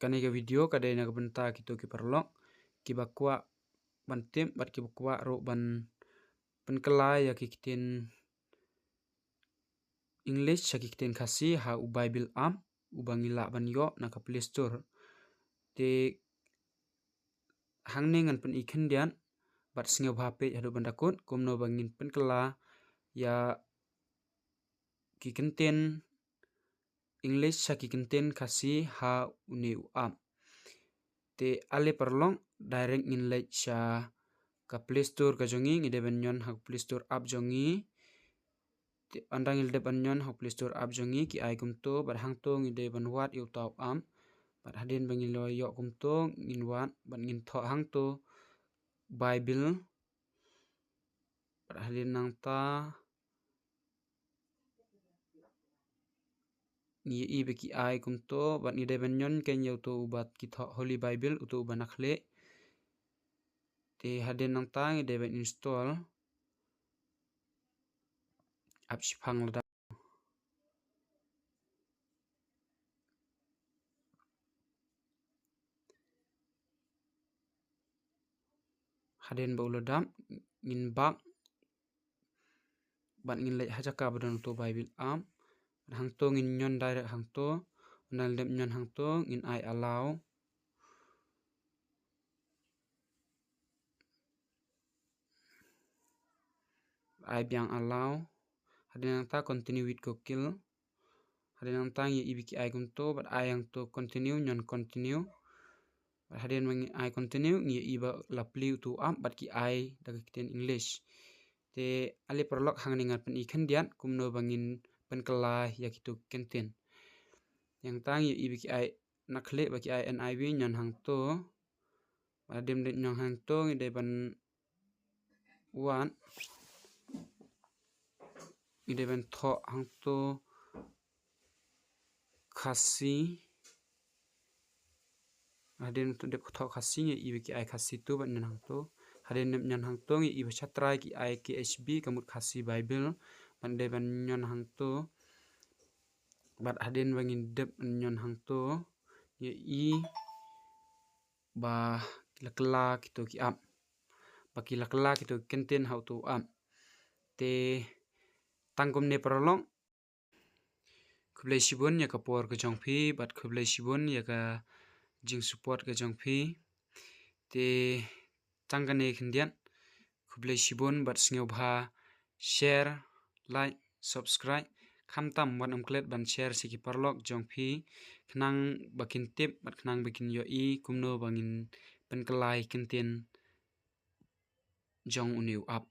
kanega video kadai na benta kito ki perlok ki bakwa ban tim bat ki bakwa ro ban penkelai ya ki kiten English ya ki kiten khasi ha u Bible am u bangila ban yo na ka Play Store te hangne ngan pen ikan dian bat singau bhape hadu bandakut kumno bangin penkela ya ki kenten English ya ki kenten khasi ha uni u am te ale perlong direct ngin lek sha ka Play Store ka jongi ngide ben nyon ha Play Store app jongi te andang ilde ban nyon ha Play Store app jongi ki ai kumto bat hang to ngide ban wat yu tau am bat hadin bangin lo yo kumto ngin wat bat ngin tho hang to Bible bat hadin nang ta ni i beki ai kumto bat ngide ben nyon ken yo to bat ki tho Holy Bible uto banakhle te hadin nang ta ngide ben install app shphang lada hadin ba uladam ngin bak bat ngin lek hajaka badan to Bible am hang to ngin nyon direct hang to nal dem nyon hang to ngin I allow I biang allow hadin nang ta continue with Google hadin nang ta ngi ibiki I kumto bat I yang to continue nyon continue bat hadin mangi I continue ngi iba lapli tu am bat ki I daga kiten English te ale perlok hang ningat pen ikan dian kumno bangin penkelai ya kitu kenten yang tang ya ibiki I nakhle baki I NIV nyon hang to badem de nyon hang to ngide ban wan ngide ban tho hang to khasi hadin to de tho khasi ngi ibiki I khasi tu ban nyon hang to hadin de nyon hang to ngi iba chatrai ki I KSB kamut khasi Bible ban de ban nyon hang to bat hadin bangin dep nyon hang to ye i ba lakla kito ki am baki lakla kito kenten how to am te tangkom ne prolong khublai sibon ya kapor ke jongphi bat khublai sibon ya ka jing support ke jongphi te tangkane khindian khublai sibon bat singau bha share like subscribe khamtam wan amklet ban share siki parlok jongphi khnang bakin tip bat khnang bakin yo i kumno bangin penkelai kenten jong uniu up